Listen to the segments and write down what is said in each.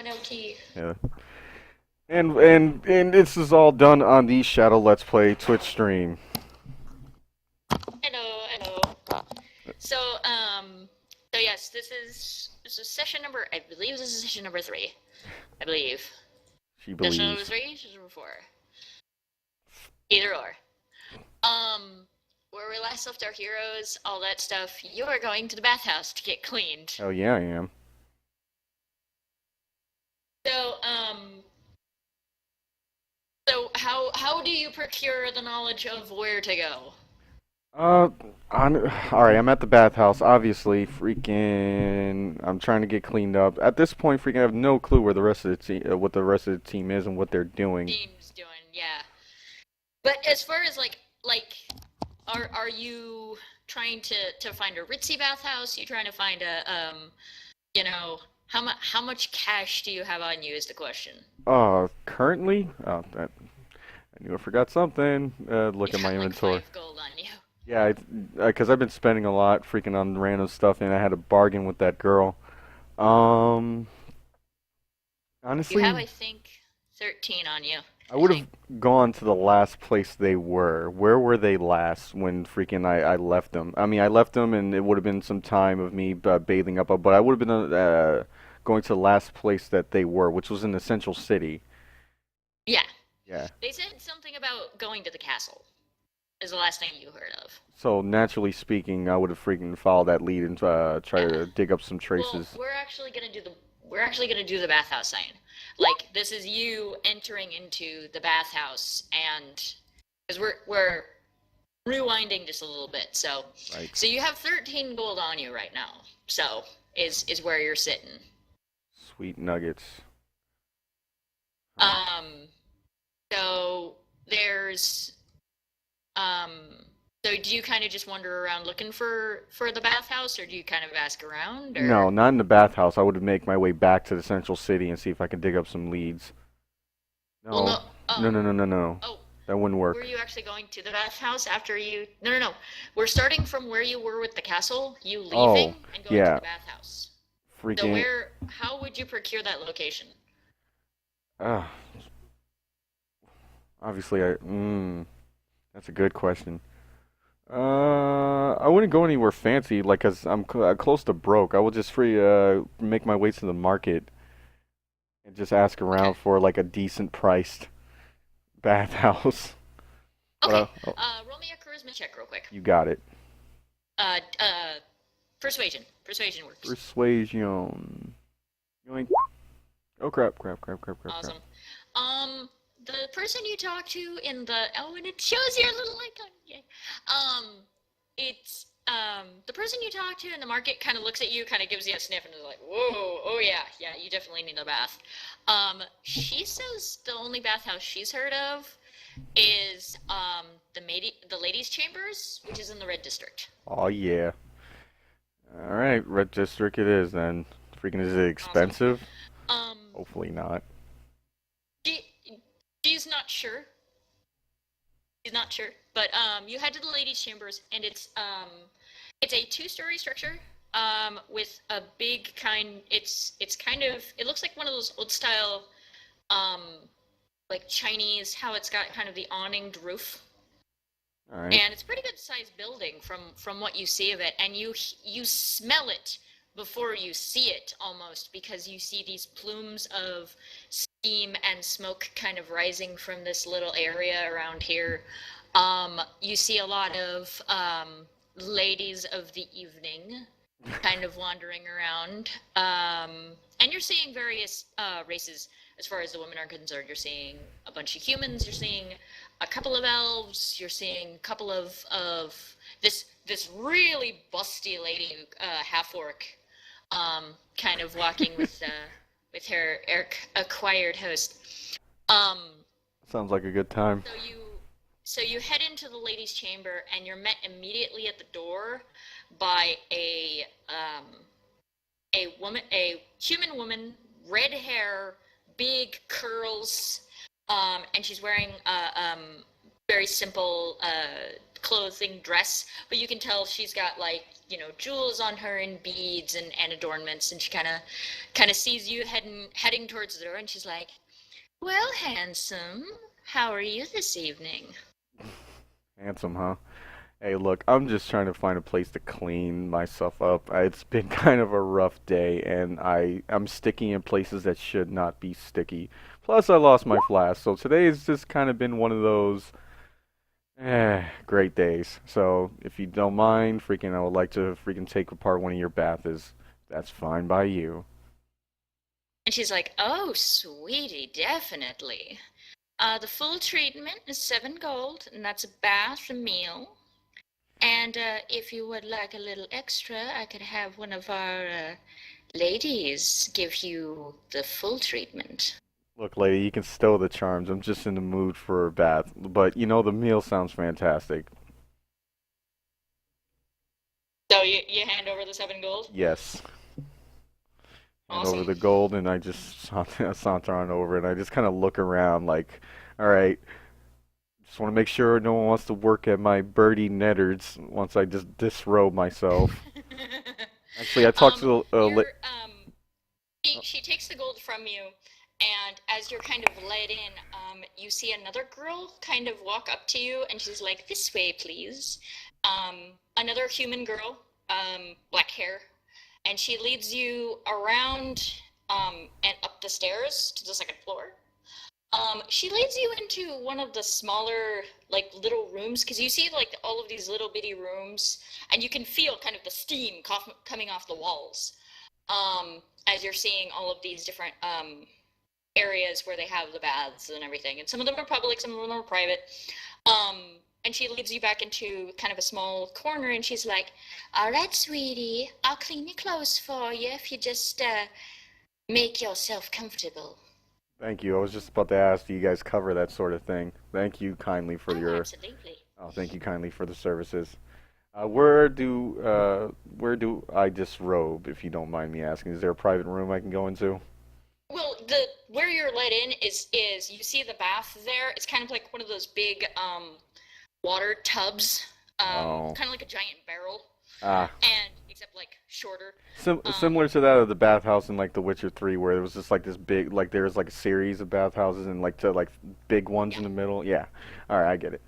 an OT. Yeah. And this is all done on the Shadow Let's Play Twitch stream. Hello, hello. So, so yes, this is session number. I believe this is session number 3. I believe She session number believes. 3, session number 4, either or. Um, where we last left our heroes, all that stuff. You are going to the bathhouse to get cleaned. Oh yeah, I am. So, so how do you procure the knowledge of where to go? Uh, all right. I'm at the bathhouse. Obviously, freaking. I'm trying to get cleaned up. At this point, freaking, I have no clue where the rest of the team, what the rest of the team is, and what they're doing. Team's doing, yeah. But as far as like, are you trying to find a ritzy bathhouse? You trying to find a you know, how much cash do you have on you is the question. Currently, I knew I forgot something. Look You at my have like inventory. 5 gold on you. Yeah, because I've been spending a lot freaking on random stuff, and I had a bargain with that girl. Um, You have, honestly, I think, 13 on you. I I would have think. gone to the last place they were. Where were they last when freaking I left them? I mean, I left them, and it would have been some time of me bathing up, but I would have been going to the last place that they were, which was in the Central City. Yeah. Yeah. They said something about going to the castle. Is the last thing you heard of. So naturally speaking, I would have freaking followed that lead and try Yeah. to dig up some Well, traces. we're actually gonna do the bathhouse sign. Like this is you entering into the bathhouse, and because we're rewinding just a little bit. So Right. so you have 13 gold on you right now. So is where you're sitting. Sweet nuggets. All right. Um. So there's um. So do you kind of just wander around looking for the bathhouse, or do you kind of ask around, No, or? not in the bathhouse. I would make my way back to the Central City and see if I could dig up some leads. Well, No. no. No, no, no, no, no. Oh, That wouldn't were work. you actually going to the bathhouse after you? No, no, no. We're starting from where you were with the castle, you Oh, leaving and going to yeah. the bathhouse. So Freaking. how would you procure that location? Uh, obviously, that's a good question. I wouldn't go anywhere fancy, like, cause I'm close to broke. I will just make my way to the market and just ask Okay. around for like a decent priced bathhouse. Okay. Oh, Roll me a charisma check real quick. you got it. Uh, persuasion. Persuasion works. Persuasion. Yoink. Oh crap! Crap! Crap! Crap! Crap! Crap! Awesome. Um, the person you talk to in the and it shows your little icon. Yay. It's the person you talk to in the market kind of looks at you, kind of gives you a sniff, and is like, "Whoa, oh yeah, yeah, you definitely need a bath." She says the only bathhouse she's heard of is the ladies' chambers, which is in the red district. Oh yeah. All right, red district it is then. Freaking is it Awesome. expensive? Um, Hopefully not. she she's not sure. She's not sure, but you head to the ladies' chambers, and it's a 2-story structure with a big kind. It's kind of it looks like one of those old style um like Chinese, how it's got kind of the awninged roof. All right. And it's a pretty good sized building from what you see of it, and you smell it before you see it almost, because you see these plumes of steam and smoke kind of rising from this little area around here. You see a lot of ladies of the evening kind of wandering around. And you're seeing various races as far as the women are concerned. You're seeing a bunch of humans, you're seeing a couple of elves, you're seeing a couple of this really busty lady, half orc, kind of walking with her acquired host. Um, Sounds like a good time. so you head into the ladies' chamber, and you're met immediately at the door by a human woman, red hair, big curls, and she's wearing very simple clothing dress, but you can tell she's got like, jewels on her and beads and adornments, and she kind of sees you heading towards the door, and she's like, "Well, handsome, how are you this evening?" Handsome, huh? Hey, look, I'm just trying to find a place to clean myself up. It's been kind of a rough day, and I'm sticky in places that should not be sticky. Plus, I lost my flask, so today has just kind of been one of those great days. So, if you don't mind, freaking, I would like to freaking take apart one of your baths. That's fine by you. And she's like, "Oh, sweetie, definitely. The full treatment is 7 gold, and that's a bath, a meal. And if you would like a little extra, I could have one of our ladies give you the full treatment." Look, lady, you can stow the charms. I'm just in the mood for a bath. But, the meal sounds fantastic. So you hand over the 7 gold? Yes. Hand over Awesome. the gold, and I just saunter on over, and I just kind of look around like, all right, just want to make sure no one wants to work at my birdie netters once I just disrobe myself. Actually, I talked um, to the you're she takes the gold from you, and as you're kind of led in, you see another girl kind of walk up to you, and she's like, "This way, please." Another human girl, black hair, and she leads you around and up the stairs to the second floor. She leads you into one of the smaller, like, little rooms, because you see, like, all of these little bitty rooms, and you can feel kind of the steam coming off the walls, as you're seeing all of these different areas where they have the baths and everything. And some of them are public, some of them are private. And she leads you back into kind of a small corner, and she's like, "All right, sweetie, I'll clean your clothes for you if you just make yourself comfortable." Thank you. I was just about to ask, do you guys cover that sort of thing? Thank you kindly for Oh, your. absolutely. Oh, thank you kindly for the services. Where do I disrobe, if you don't mind me asking? Is there a private room I can go into? Well, the where you're let in is you see the bath there. It's kind of like one of those big water tubs, Oh. kind of like a giant barrel, Ah. and except like shorter. Similar to that of the bathhouse in like The Witcher 3, where there was just like this big, like there was like a series of bathhouses and like big ones in Yeah. the middle. Yeah. All right, I get it.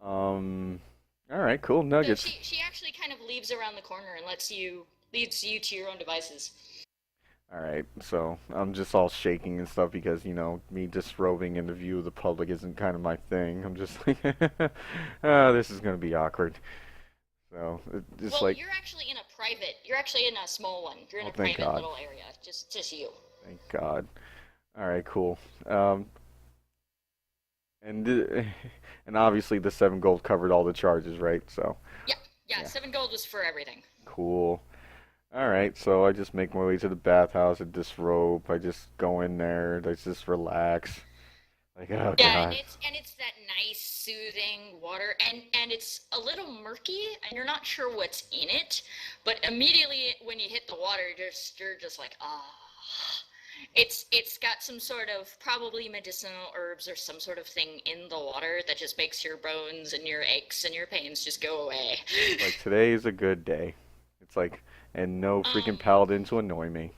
All right, cool So nuggets. she actually kind of leaves around the corner and leads you to your own devices. All right, so I'm just all shaking and stuff because me disrobing in the view of the public isn't kind of my thing. I'm just like, this is gonna be awkward. So it's Well, like, you're actually in a small one. You're in oh, a thank private God, little area, just you. thank God. All right, cool. Um, and and obviously the 7 gold covered all the charges, right? So Yeah, yeah. yeah, 7 gold was for everything. cool. All right, so I just make my way to the bathhouse. I disrobe. I just go in there. I just relax. Like, oh Yeah, God. and it's that nice, soothing water, and it's a little murky, and you're not sure what's in it, but immediately when you hit the water, you're just like, ah. It's got some sort of probably medicinal herbs or some sort of thing in the water that just makes your bones and your aches and your pains just go away. It's like today is a good day. It's like, and no freaking um, paladin to annoy me.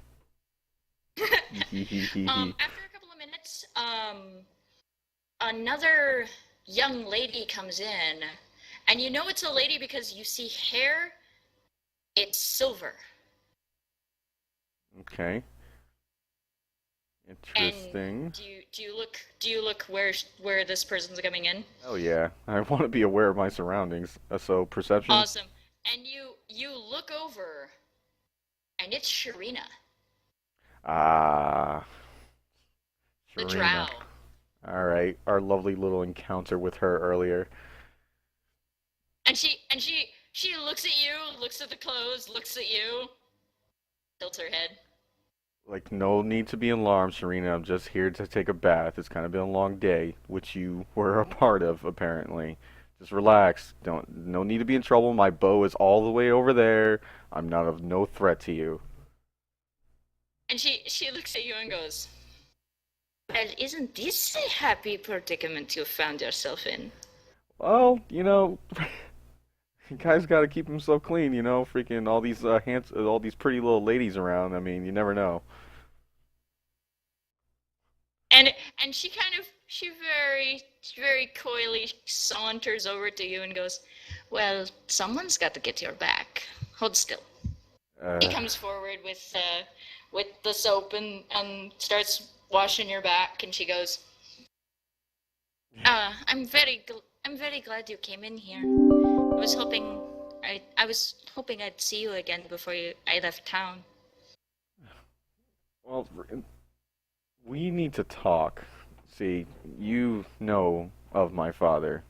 Hee hee hee hee hee. After a couple of minutes, another young lady comes in, and you know it's a lady because you see hair. It's silver. Okay, And interesting. do you look where this person's coming in? Oh yeah, I want to be aware of my surroundings. So perception. Awesome. And you look over, and it's Sharina, Ah, the Serena. drow. All right, our lovely little encounter with her earlier. And she looks at you, looks at the clothes, looks at you, tilts her head. Like, no need to be alarmed, Serena. I'm just here to take a bath. It's kind of been a long day, which you were a part of, apparently. Just relax. No need to be in trouble. My bow is all the way over there. I'm not of no threat to you. And she looks at you and goes, "Well, isn't this a happy predicament you found yourself in?" Well, guy's got to keep himself clean, freaking all these all these pretty little ladies around. I mean, you never know. And and she very coyly saunters over to you and goes, "Well, someone's got to get your back. Hold still." He Uh, comes forward with the soap and starts washing your back, and she goes, I'm very glad you came in here. I was hoping I'd see you again before I left town. well, we need to talk. See, you know of my father.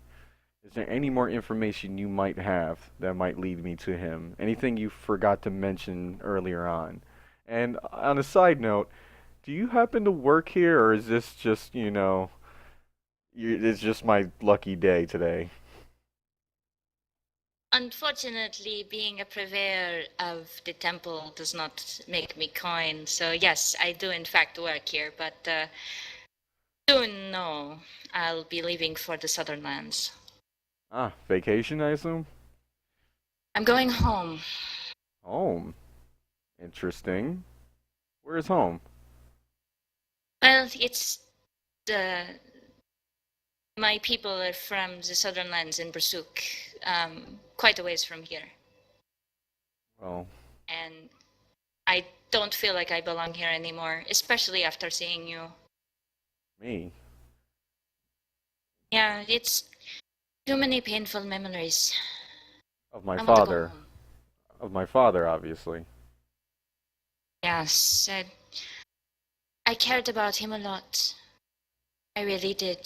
Is there any more information you might have that might lead me to him? Anything you forgot to mention earlier on? And on a side note, do you happen to work here, or is this just, it's just my lucky day today? Unfortunately, being a purveyor of the temple does not make me coin. So yes, I do in fact work here, but soon, no, I'll be leaving for the southern lands. Ah, vacation, I assume? I'm going home. Home. Interesting. Where's home? Well, it's the my people are from the southern lands in Brusuk, quite a ways from here, Well, and I don't feel like I belong here anymore, especially after seeing you. me. Yeah, it's too many painful memories. Of my I want to go father. home. Of my father, obviously. Yes, I cared about him a lot. I really did.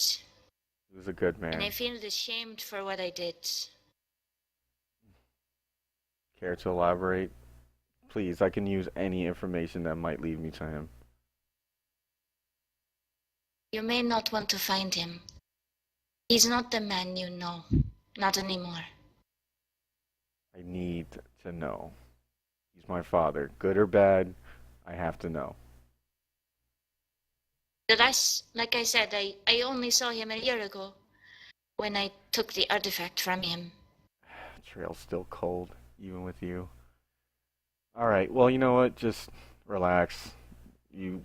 He was a good And I man. feel ashamed for what I did. Care to elaborate? Please, I can use any information that might lead me to him. You may not want to find him. He's not the man you know. Not anymore. I need to know. He's my father. Good or bad, I have to know. The last, like I said, I only saw him a year ago when I took the artifact from him. Trail's still cold, even with you. Alright, well, you know what? Just relax. You,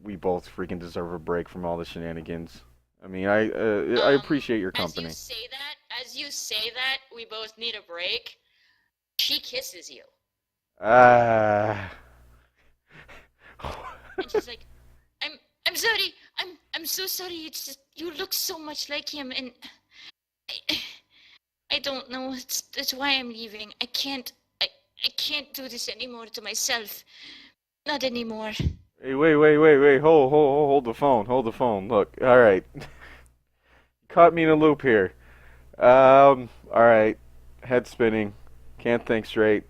we both freaking deserve a break from all the shenanigans. I mean, I Um, appreciate your company. as you say that, we both need a break. She kisses you. Ah. And she's like, I'm I'm sorry. I'm so sorry. It's just you look so much like him, and I, I don't know. That's why I'm leaving. I can't do this anymore to myself. Not anymore. Hey, wait. Hold the phone. Hold the phone. Look, alright. Caught me in a loop here. Alright. Head spinning. Can't think straight.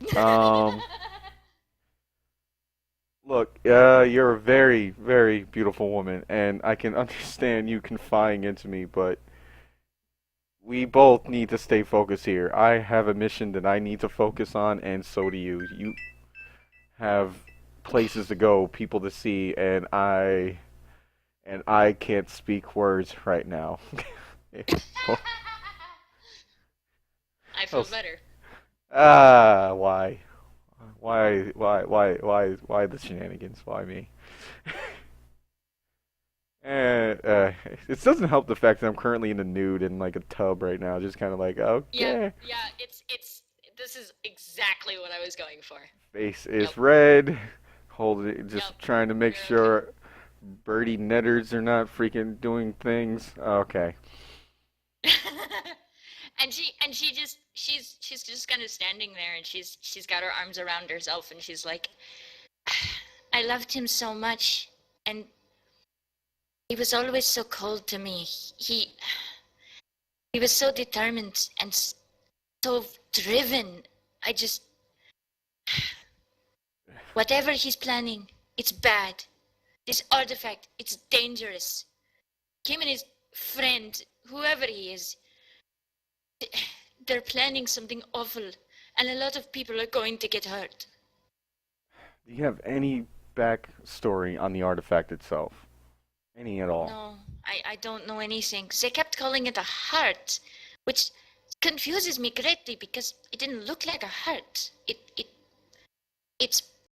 Look, you're a very, very beautiful woman, and I can understand you confiding into me, but we both need to stay focused here. I have a mission that I need to focus on, and so do you. You have places to go, people to see, and I can't speak words right now. I feel Oh, better. why? Why the shenanigans? Why me? Uh, it doesn't help the fact that I'm currently in the nude in like a tub right now. Just kind of like, Yeah, okay. yeah. It's. This is exactly what I was going for. Face Yep, is red. Hold it, yep. just trying to make You're okay. sure birdie netters are not freaking doing things. Okay. She's just kind of standing there, and she's got her arms around herself, and she's like, I loved him so much, and he was always so cold to me. He was so determined and so driven. I just whatever he's planning, it's bad. This artifact, it's dangerous. Him and his friend, whoever he is, they're planning something awful, and a lot of people are going to get hurt. Do you have any backstory on the artifact itself? Any at all? No, I don't know anything. They kept calling it a heart, which confuses me greatly because it didn't look like a hurt. It's